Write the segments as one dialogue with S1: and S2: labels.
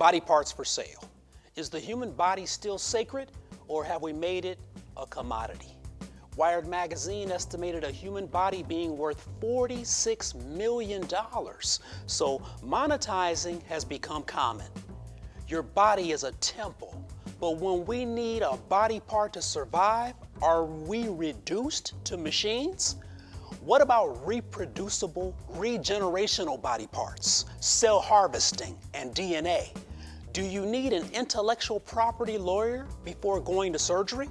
S1: Body parts for sale. Is the human body still sacred, or have we made it a commodity? Wired magazine estimated a human body being worth $46 million. So monetizing has become common. Your body is a temple, but when we need a body part to survive, are we reduced to machines? What about reproducible, regenerational body parts, cell harvesting, and DNA? Do you need an intellectual property lawyer before going to surgery,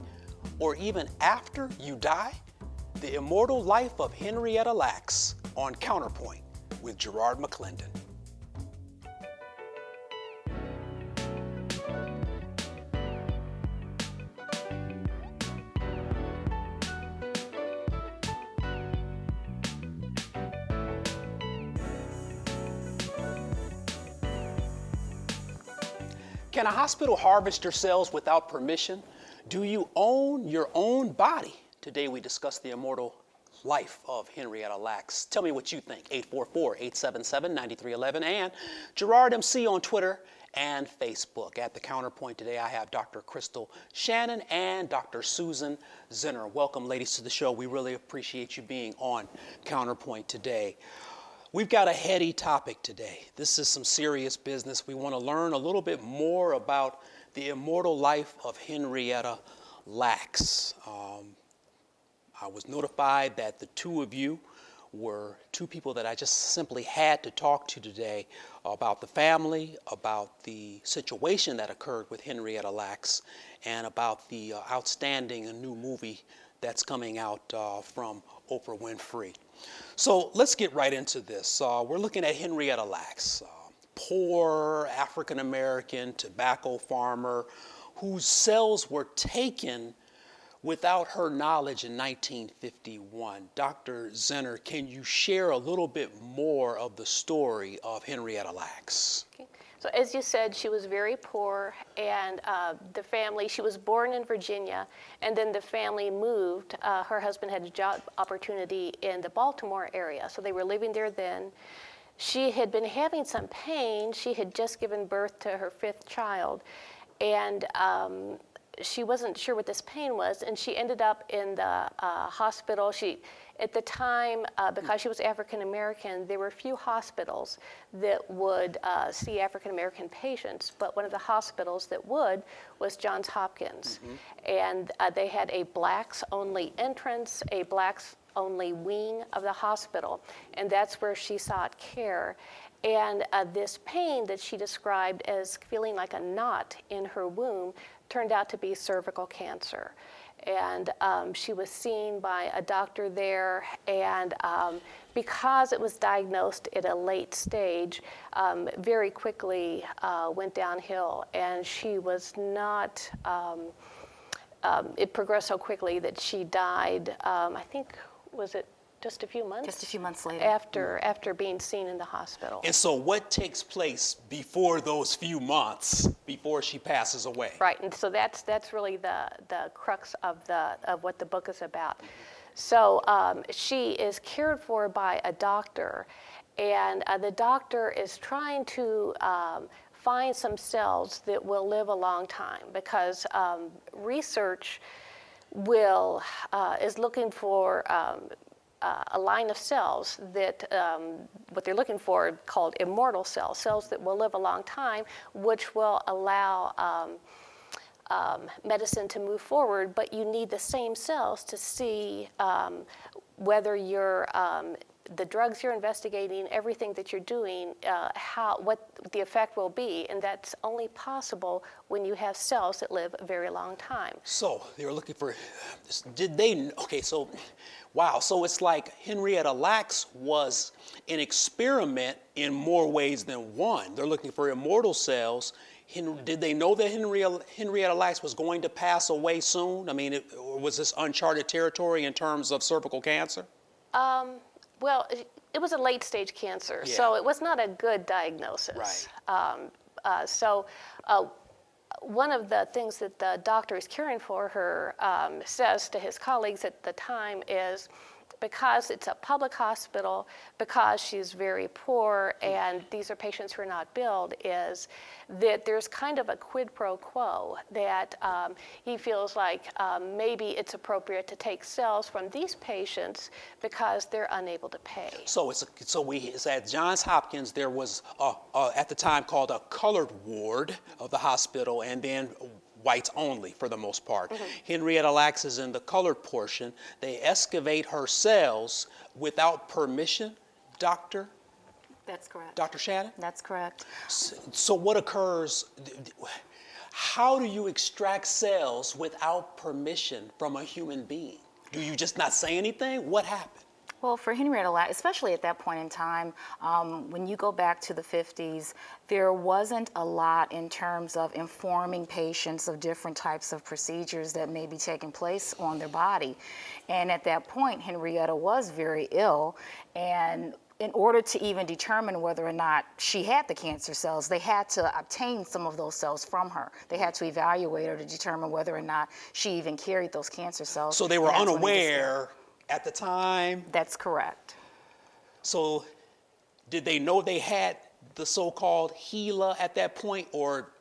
S1: or even after you die? The Immortal Life of Henrietta Lacks on Counterpoint with Gerard McClendon. Can a hospital harvest your cells without permission? Do you own your own body? Today we discuss the immortal life of Henrietta Lacks. Tell me what you think. 844-877-9311 and Gerard MC on Twitter and Facebook. At the Counterpoint today I have Dr. Crystal Shannon and Dr. Susan Zinner. Welcome, ladies, to the show. We really appreciate you being on Counterpoint today. We've got a heady topic today. This is some serious business. We want to learn a little bit more about the immortal life of Henrietta Lacks. I was notified that the two of you were two people that I just simply had to talk to today about the family, about the situation that occurred with Henrietta Lacks, and about the outstanding new movie that's coming out from Oprah Winfrey. So let's get right into this. We're looking at Henrietta Lacks, poor African-American tobacco farmer whose cells were taken without her knowledge in 1951. Dr. Zinner, can you share a little bit more of the story of Henrietta Lacks?
S2: Okay. So as you said, she was very poor, and the family, she was born in Virginia, and then the family moved. Her husband had a job opportunity in the Baltimore area, so they were living there then. She had been having some pain. She had just given birth to her fifth child, and she wasn't sure what this pain was, and she ended up in the hospital. At the time, because she was African American, there were few hospitals that would see African American patients, but one of the hospitals that would was Johns Hopkins. And they had a blacks-only entrance, a blacks-only wing of the hospital, and that's where she sought care. And this pain that she described as feeling like a knot in her womb turned out to be cervical cancer. And she was seen by a doctor there, and because it was diagnosed at a late stage, very quickly went downhill, and she was not, it progressed so quickly that she died, I think, was it just a few months?
S3: Just a few months later.
S2: After being seen in the hospital.
S1: And so what takes place before those few months, before she passes away?
S2: Right, and so that's really the crux of what the book is about. So she is cared for by a doctor, and the doctor is trying to find some cells that will live a long time, because research is looking for a line of cells that, what they're looking for, called immortal cells, cells that will live a long time, which will allow medicine to move forward, but you need the same cells to see whether the drugs you're investigating, everything that you're doing, what the effect will be, and that's only possible when you have cells that live a very long time.
S1: So they were looking for, wow, so it's like Henrietta Lacks was an experiment in more ways than one. They're looking for immortal cells. Did they know that Henrietta Lacks was going to pass away soon? I mean, was this uncharted territory in terms of cervical cancer?
S2: Well, it was a late stage cancer, so it was not a good diagnosis.
S1: Right.
S2: One of the things that the doctor is caring for her says to his colleagues at the time is, because it's a public hospital, because she's very poor, and these are patients who are not billed, is that there's kind of a quid pro quo that he feels like maybe it's appropriate to take cells from these patients because they're unable to pay.
S1: So it's at Johns Hopkins. There was at the time called a colored ward of the hospital, and then whites only for the most part. Henrietta Lacks is in the colored portion. They excavate her cells without permission, Doctor
S3: That's correct.
S1: Shannon.
S3: That's correct.
S1: So what occurs? How do you extract cells without permission from a human being? Do you just not say anything? What happened?
S3: Well, for Henrietta Lacks, especially at that point in time, when you go back to the 50s, there wasn't a lot in terms of informing patients of different types of procedures that may be taking place on their body. And at that point, Henrietta was very ill, and in order to even determine whether or not she had the cancer cells, they had to obtain some of those cells from her. They had to evaluate her to determine whether or not she even carried those cancer cells.
S1: So they were
S3: And that's when it was
S1: unaware at the time.
S3: That's correct.
S1: So did they know they had the so-called HeLa at that point, or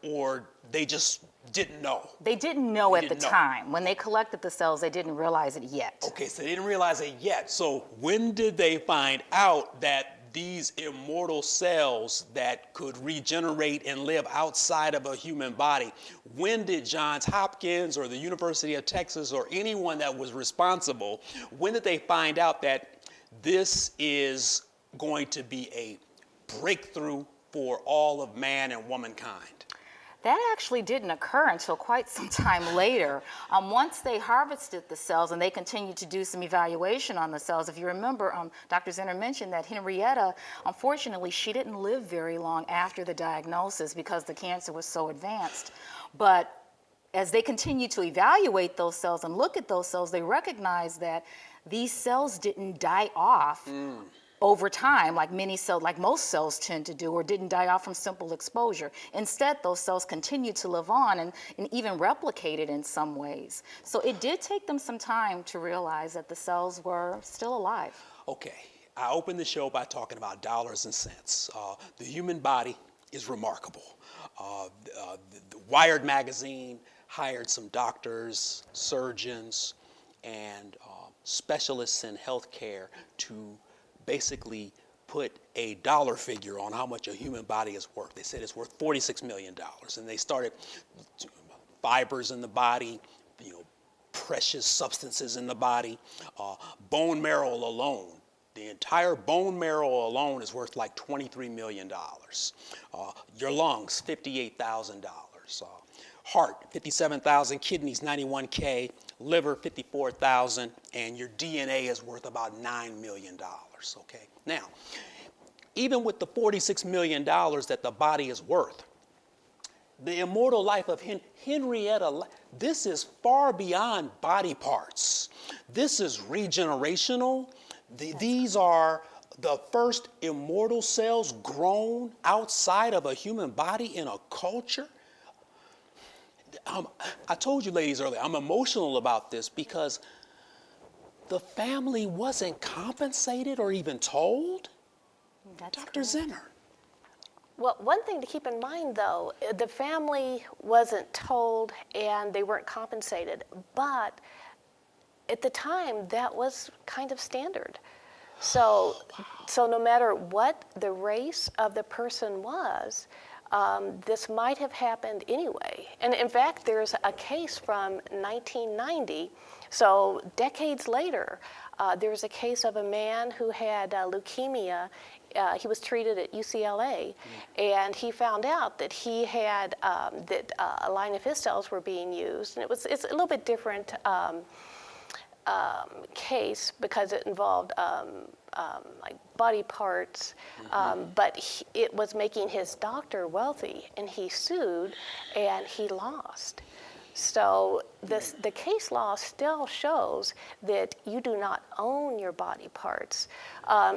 S1: they just didn't know?
S3: They didn't know at the
S1: didn't know.
S3: time. When they collected the cells, they didn't realize it yet.
S1: Okay, so they didn't realize it yet. So when did they find out that these immortal cells that could regenerate and live outside of a human body, when did Johns Hopkins or the University of Texas or anyone that was responsible, when did they find out that this is going to be a breakthrough for all of man and womankind?
S3: That actually didn't occur until quite some time later. Once they harvested the cells and they continued to do some evaluation on the cells, if you remember, Dr. Zinner mentioned that Henrietta, unfortunately, she didn't live very long after the diagnosis because the cancer was so advanced. But as they continued to evaluate those cells and look at those cells, they recognized that these cells didn't die off over time, like most cells tend to do, or didn't die off from simple exposure. Instead, those cells continued to live on and even replicated in some ways. So it did take them some time to realize that the cells were still alive.
S1: Okay, I opened the show by talking about dollars and cents. The human body is remarkable. The Wired magazine hired some doctors, surgeons, and specialists in healthcare to basically put a dollar figure on how much a human body is worth. They said it's worth $46 million. And they started fibers in the body, precious substances in the body, bone marrow alone. The entire bone marrow alone is worth like $23 million. Your lungs, $58,000. Heart, $57,000, kidneys, $91K, liver, $54,000, and your DNA is worth about $9 million, okay? Now, even with the $46 million that the body is worth, the immortal life of Henrietta, this is far beyond body parts. This is regenerational. These are the first immortal cells grown outside of a human body in a culture. I told you ladies earlier, I'm emotional about this because the family wasn't compensated or even told.
S3: That's
S1: Dr.
S3: correct.
S1: Zinner.
S2: Well, one thing to keep in mind, though, the family wasn't told and they weren't compensated, but at the time, that was kind of standard. So no matter what the race of the person was, this might have happened anyway. And in fact, there's a case from 1990, so decades later, there was a case of a man who had leukemia. He was treated at UCLA, and he found out that he had, a line of his cells were being used, and it's a little bit different case because it involved like body parts, but it was making his doctor wealthy, and he sued and he lost. So the case law still shows that you do not own your body parts.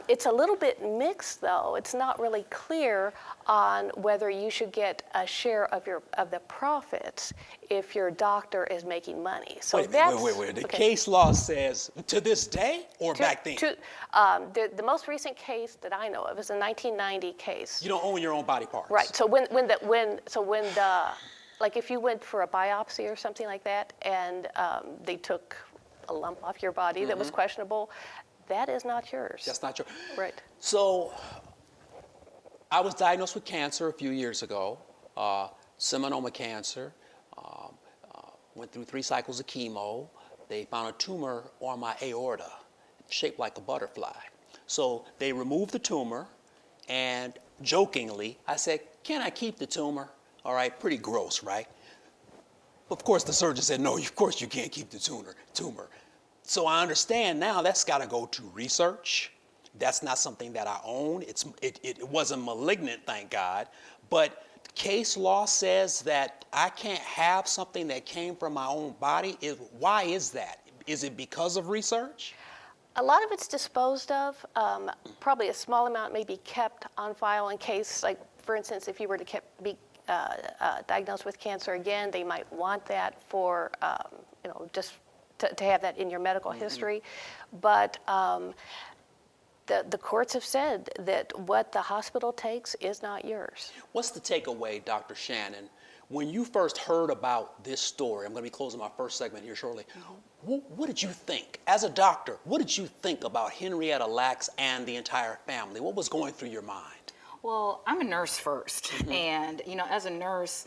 S2: It's a little bit mixed, though. It's not really clear on whether you should get a share of the profits if your doctor is making money. So
S1: Wait a minute, wait. The case law says to this day or back then?
S2: The most recent case that I know of is a 1990 case.
S1: You don't own your own body parts.
S2: Right. So like if you went for a biopsy or something like that, and they took a lump off your body that was questionable, that is not yours.
S1: That's not yours.
S2: Right.
S1: So I was diagnosed with cancer a few years ago, seminoma cancer. Went through 3 cycles of chemo. They found a tumor on my aorta, shaped like a butterfly. So they removed the tumor, and jokingly, I said, "Can I keep the tumor?" All right, pretty gross, right? Of course, the surgeon said, "No, of course you can't keep the tumor." So I understand now that's got to go to research. That's not something that I own. It wasn't malignant, thank God. But case law says that I can't have something that came from my own body. Why is that? Is it because of research?
S2: A lot of it's disposed of. Probably a small amount may be kept on file in case, like, for instance, if you were to be diagnosed with cancer again, they might want that for, just to have that in your medical history. But the courts have said that what the hospital takes is not yours.
S1: What's the takeaway, Dr. Shannon? When you first heard about this story, I'm going to be closing my first segment here shortly. What did you think? As a doctor, what did you think about Henrietta Lacks and the entire family? What was going through your mind?
S3: Well, I'm a nurse first, and as a nurse,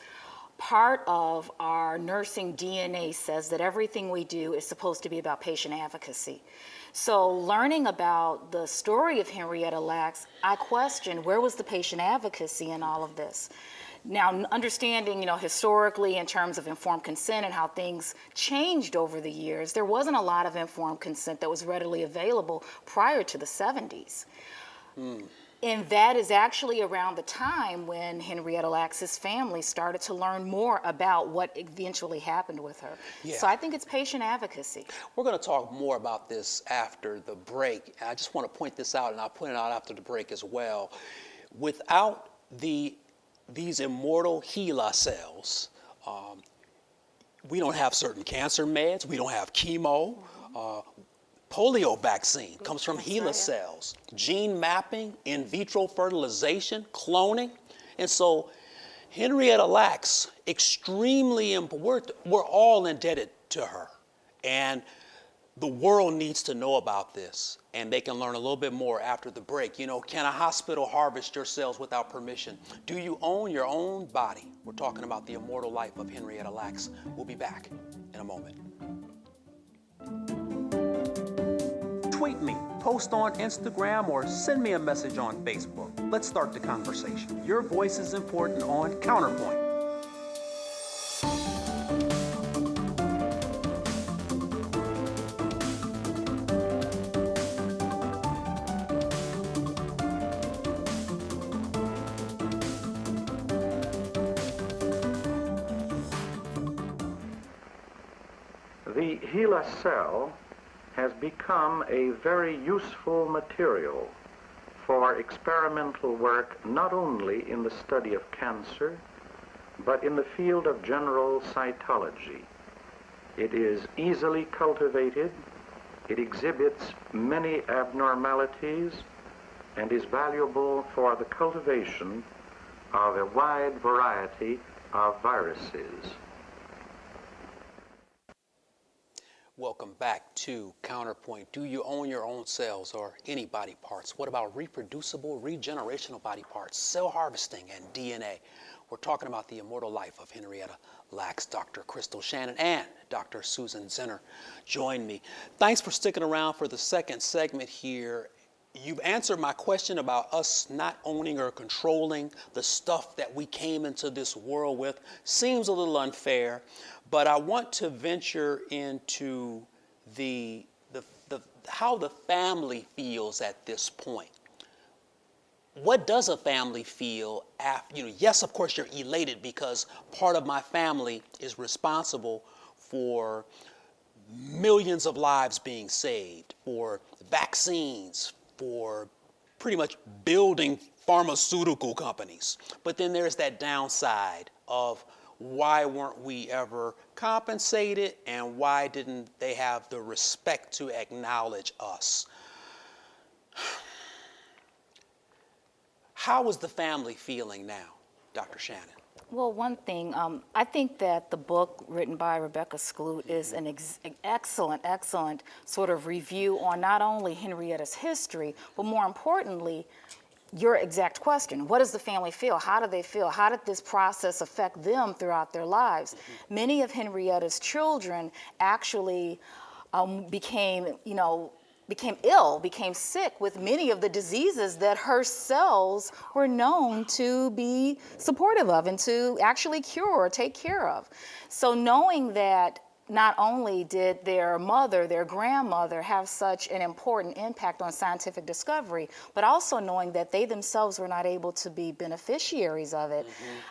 S3: part of our nursing DNA says that everything we do is supposed to be about patient advocacy. So learning about the story of Henrietta Lacks, I questioned where was the patient advocacy in all of this. Now, understanding, historically in terms of informed consent and how things changed over the years, there wasn't a lot of informed consent that was readily available prior to the 70s. And that is actually around the time when Henrietta Lacks' family started to learn more about what eventually happened with her.
S1: Yeah.
S3: So I think it's patient advocacy.
S1: We're going to talk more about this after the break. I just want to point this out, and I'll point it out after the break as well. Without these immortal HeLa cells, we don't have certain cancer meds, we don't have chemo. Polio vaccine comes from HeLa cells. Gene mapping, in vitro fertilization, cloning. And so Henrietta Lacks, extremely important. We're all indebted to her. And the world needs to know about this. And they can learn a little bit more after the break. Can a hospital harvest your cells without permission? Do you own your own body? We're talking about the immortal life of Henrietta Lacks. We'll be back in a moment. Tweet me, post on Instagram, or send me a message on Facebook. Let's start the conversation. Your voice is important on Counterpoint.
S4: The HeLa cell has become a very useful material for experimental work, not only in the study of cancer, but in the field of general cytology. It is easily cultivated, it exhibits many abnormalities, and is valuable for the cultivation of a wide variety of viruses.
S1: Welcome back to Counterpoint. Do you own your own cells or any body parts? What about reproducible, regenerational body parts, cell harvesting, and DNA? We're talking about the immortal life of Henrietta Lacks. Dr. Crystal Shannon and Dr. Susan Zinner join me. Thanks for sticking around for the second segment here. You've answered my question about us not owning or controlling the stuff that we came into this world with. Seems a little unfair, but I want to venture into how the family feels at this point. what does a family feel after, yes, of course you're elated because part of my family is responsible for millions of lives being saved, for vaccines, for pretty much building pharmaceutical companies. But then there's that downside of why weren't we ever compensated and why didn't they have the respect to acknowledge us? How is the family feeling now, Dr. Shannon?
S3: Well, one thing, I think that the book written by Rebecca Skloot is an excellent sort of review on not only Henrietta's history, but more importantly, your exact question. What does the family feel? How do they feel? How did this process affect them throughout their lives? Many of Henrietta's children actually became ill, became sick with many of the diseases that her cells were known to be supportive of and to actually cure or take care of. So knowing that not only did their mother, their grandmother, have such an important impact on scientific discovery, but also knowing that they themselves were not able to be beneficiaries of it,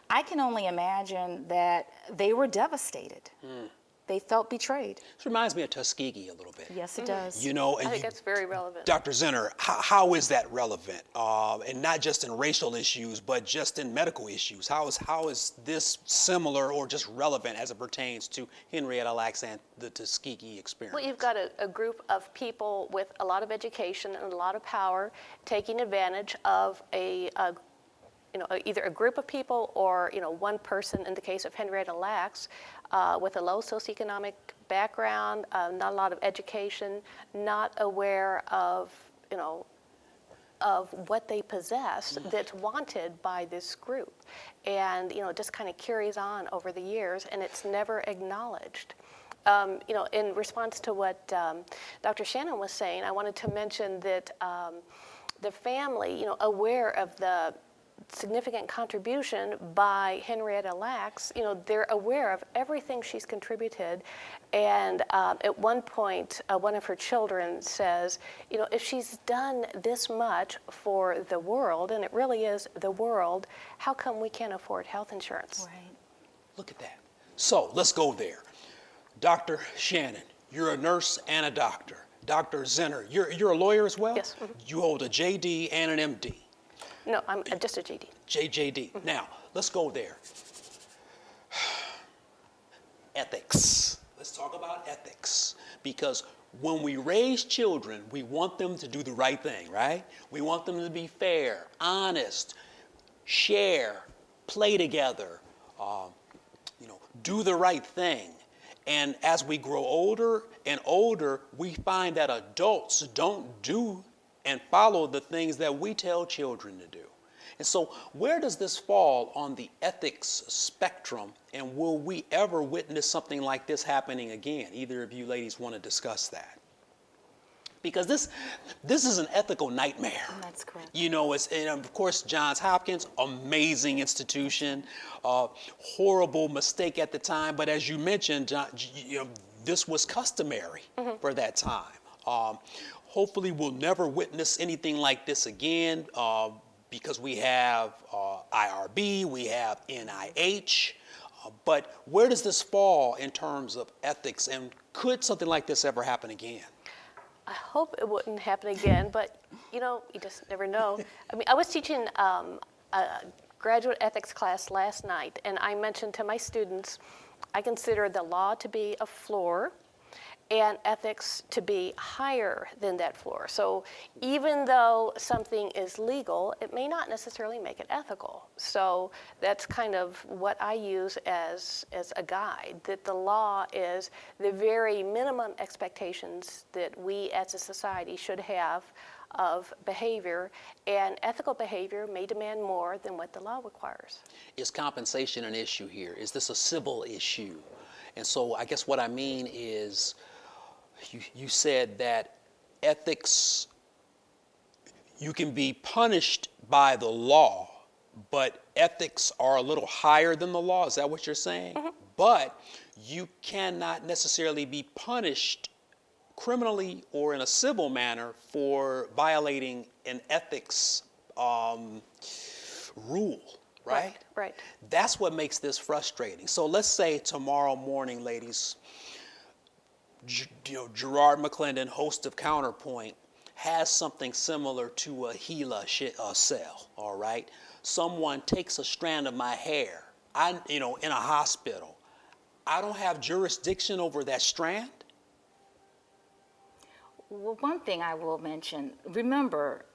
S3: I can only imagine that they were devastated. They felt betrayed.
S1: This reminds me of Tuskegee a little bit.
S3: Yes, it does.
S1: And
S2: I think that's very relevant.
S1: Dr. Zinner, how is that relevant? And not just in racial issues, but just in medical issues. How is this similar or just relevant as it pertains to Henrietta Lacks and the Tuskegee experience?
S2: Well, you've got a group of people with a lot of education and a lot of power taking advantage of either a group of people or one person. In the case of Henrietta Lacks, with a low socioeconomic background, not a lot of education, not aware of what they possess that's wanted by this group, and just kind of carries on over the years, and it's never acknowledged. In response to what Dr. Shannon was saying, I wanted to mention that the family, aware of the significant contribution by Henrietta Lacks, they're aware of everything she's contributed. And at one point, one of her children says, if she's done this much for the world, and it really is the world, how come we can't afford health insurance?
S3: Right.
S1: Look at that. So let's go there. Dr. Shannon, you're a nurse and a doctor. Dr. Zinner, you're a lawyer as well?
S2: Yes.
S1: You hold a JD and an MD.
S2: No, I'm just a JD.
S1: JD. Now, let's go there. Ethics. Let's talk about ethics. Because when we raise children, we want them to do the right thing, right? We want them to be fair, honest, share, play together, do the right thing. And as we grow older and older, we find that adults don't do and follow the things that we tell children to do. And so where does this fall on the ethics spectrum, and will we ever witness something like this happening again? Either of you ladies want to discuss that? Because this is an ethical nightmare.
S3: That's correct.
S1: And of course, Johns Hopkins, amazing institution, horrible mistake at the time, but as you mentioned, this was customary for that time. Hopefully we'll never witness anything like this again because we have IRB, we have NIH, but where does this fall in terms of ethics, and could something like this ever happen again?
S2: I hope it wouldn't happen again, but you just never know. I mean, I was teaching a graduate ethics class last night, and I mentioned to my students, I consider the law to be a floor and ethics to be higher than that floor. So even though something is legal, it may not necessarily make it ethical. So that's kind of what I use as a guide, that the law is the very minimum expectations that we as a society should have of behavior, and ethical behavior may demand more than what the law requires.
S1: Is compensation an issue here? Is this a civil issue? And so I guess what I mean is, you said that ethics, you can be punished by the law, but ethics are a little higher than the law. Is that what you're saying? Mm-hmm. But you cannot necessarily be punished criminally or in a civil manner for violating an ethics rule, right?
S2: Right.
S1: That's what makes this frustrating. So let's say tomorrow morning, ladies, Gerard McClendon, host of Counterpoint, has something similar to a HeLa cell, all right? Someone takes a strand of my hair, in a hospital. I don't have jurisdiction over that strand?
S3: Well, one thing I will mention, remember,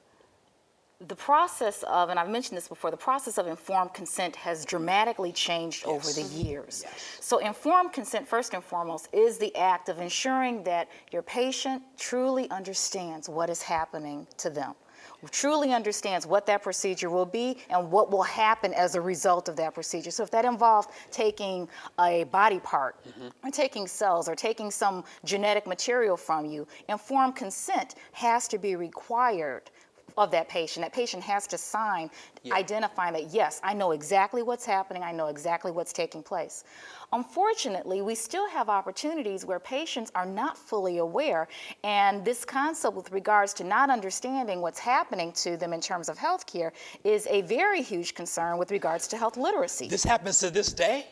S3: the process of, and I've mentioned this before, the process of informed consent has dramatically changed over the years.
S1: Yes.
S3: So informed consent, first and foremost, is the act of ensuring that your patient truly understands what is happening to them, truly understands what that procedure will be and what will happen as a result of that procedure. So if that involves taking a body part, or taking cells, or taking some genetic material from you, informed consent has to be required of that patient. That patient has to sign identifying that, yes, I know exactly what's happening, I know exactly what's taking place. Unfortunately, we still have opportunities where patients are not fully aware, and this concept with regards to not understanding what's happening to them in terms of health care is a very huge concern with regards to health literacy.
S1: This happens to this day?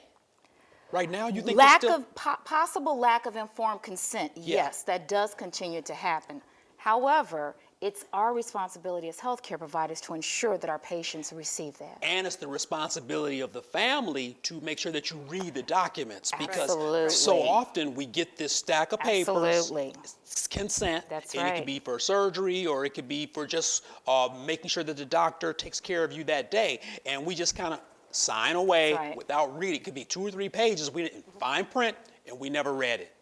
S1: Right now, you think
S3: Lack
S1: there's
S3: of possible lack of informed consent, yes, that does continue to happen. However, it's our responsibility as healthcare providers to ensure that our patients receive that.
S1: And it's the responsibility of the family to make sure that you read the documents, because
S3: Absolutely.
S1: so often we get this stack of papers,
S3: Absolutely.
S1: it's consent,
S3: That's
S1: and it
S3: right.
S1: could be for surgery or it could be for just making sure that the doctor takes care of you that day, and we just kind of sign away
S3: Right.
S1: without reading. It could be 2 or 3 pages, we didn't fine print, and we never read it.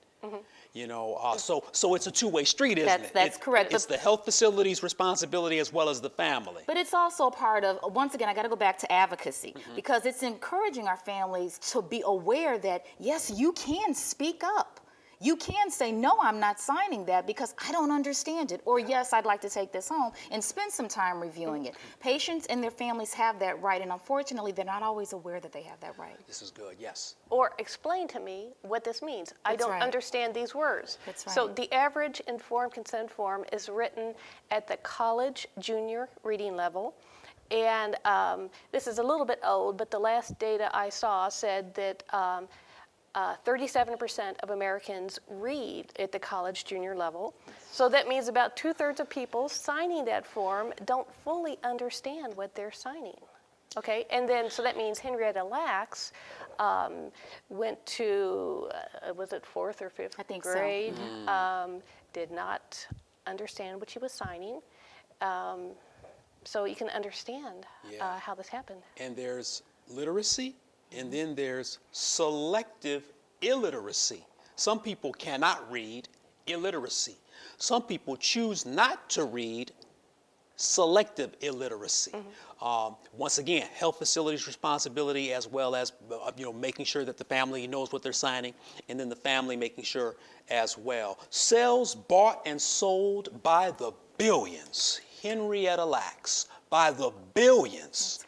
S1: So it's a two-way street, isn't it?
S3: That's correct.
S1: It's the health facility's responsibility as well as the family.
S3: But it's also part of, once again, I got to go back to advocacy, because it's encouraging our families to be aware that, yes, you can speak up. You can say, no, I'm not signing that because I don't understand it. Or, yes, I'd like to take this home and spend some time reviewing it. Patients and their families have that right, and unfortunately, they're not always aware that they have that right.
S1: This is good, yes.
S2: Or explain to me what this means. I
S3: That's
S2: don't
S3: right.
S2: understand these words.
S3: That's
S2: So
S3: right.
S2: the average informed consent form is written at the college junior reading level. And this is a little bit old, but the last data I saw said that 37% of Americans read at the college junior level. So that means about 2/3 of people signing that form don't fully understand what they're signing. Okay, and then so that means Henrietta Lacks went to, was it 4th or 5th
S3: I think so.
S2: grade, did not understand what she was signing. So you can understand
S1: Yeah.
S2: how this happened.
S1: And there's literacy, and then there's selective illiteracy. Some people cannot read, illiteracy. Some people choose not to read, selective illiteracy. Once again, health facilities' responsibility, as well as making sure that the family knows what they're signing, and then the family making sure as well. Cells bought and sold by the billions. Henrietta Lacks, by the billions.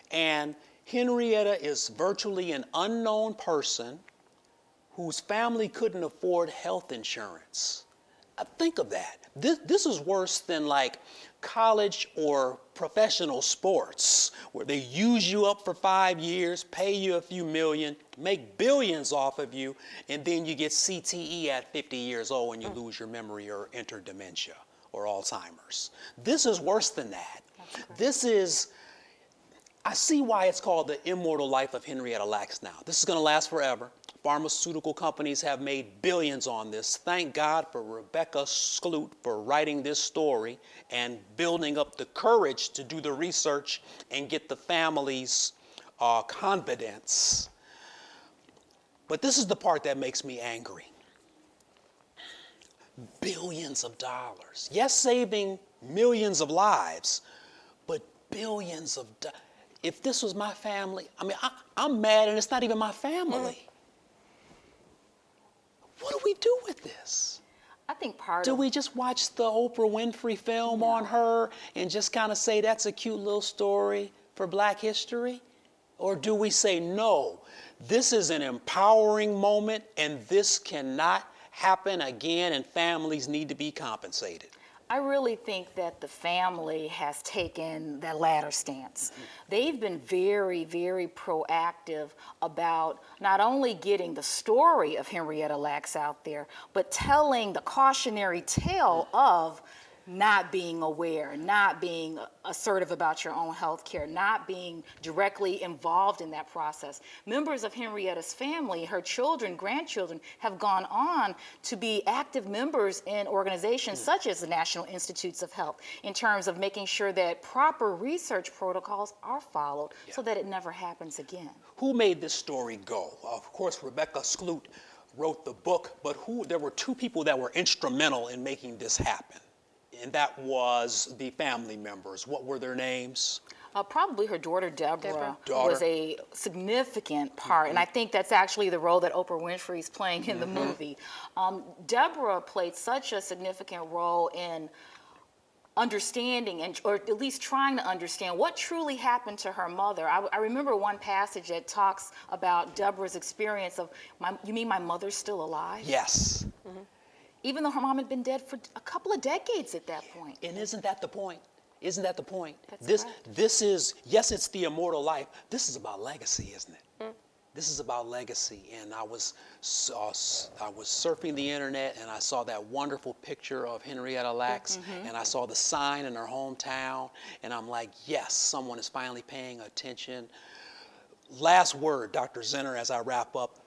S1: And Henrietta is virtually an unknown person whose family couldn't afford health insurance. Think of that. This is worse than like college or professional sports, where they use you up for 5 years, pay you a few million, make billions off of you, and then you get CTE at 50 years old and you lose your memory or enter dementia or Alzheimer's. This is worse than that. This is, I see why it's called the immortal life of Henrietta Lacks now. This is going to last forever. Pharmaceutical companies have made billions on this. Thank God for Rebecca Skloot for writing this story and building up the courage to do the research and get the family's confidence. But this is the part that makes me angry. Billions of dollars. Yes, saving millions of lives, but billions of dollars. If this was my family, I mean, I'm mad and it's not even my family. What do we do with this?
S3: I think part
S1: Do
S3: of
S1: we just watch the Oprah Winfrey film on her and just kind of say that's a cute little story for Black history? Or do we say, no, this is an empowering moment and this cannot happen again and families need to be compensated?
S3: I really think that the family has taken that latter stance. They've been very, very proactive about not only getting the story of Henrietta Lacks out there, but telling the cautionary tale of not being aware, not being assertive about your own health care, not being directly involved in that process. Members of Henrietta's family, her children, grandchildren, have gone on to be active members in organizations such as the National Institutes of Health in terms of making sure that proper research protocols are followed so that it never happens again.
S1: Who made this story go? Of course, Rebecca Skloot wrote the book, but there were two people that were instrumental in making this happen, and that was the family members. What were their names?
S3: Probably her daughter, Deborah,
S1: Daughter.
S3: was a significant part, and I think that's actually the role that Oprah Winfrey is playing in the movie. Deborah played such a significant role in understanding, or at least trying to understand what truly happened to her mother. I remember one passage that talks about Deborah's experience of, you mean my mother's still alive?
S1: Yes.
S3: Even though her mom had been dead for a couple of decades at that point.
S1: And isn't that the point? Isn't that the point?
S3: That's correct.
S1: This is, yes, it's the immortal life. This is about legacy, isn't it? This is about legacy. And I was surfing the internet and I saw that wonderful picture of Henrietta Lacks, and I saw the sign in her hometown, and I'm like, yes, someone is finally paying attention. Last word, Dr. Zinner, as I wrap up.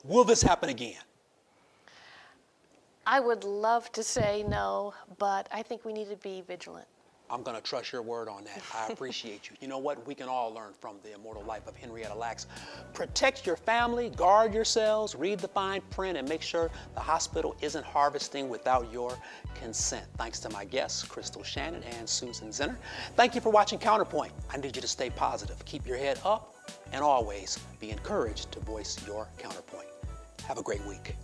S1: Will this happen again?
S2: I would love to say no, but I think we need to be vigilant.
S1: I'm going to trust your word on that. I appreciate you. You know what? We can all learn from the immortal life of Henrietta Lacks. Protect your family, guard yourselves, read the fine print, and make sure the hospital isn't harvesting without your consent. Thanks to my guests, Crystal Shannon and Susan Zinner. Thank you for watching Counterpoint. I need you to stay positive, keep your head up, and always be encouraged to voice your counterpoint. Have a great week.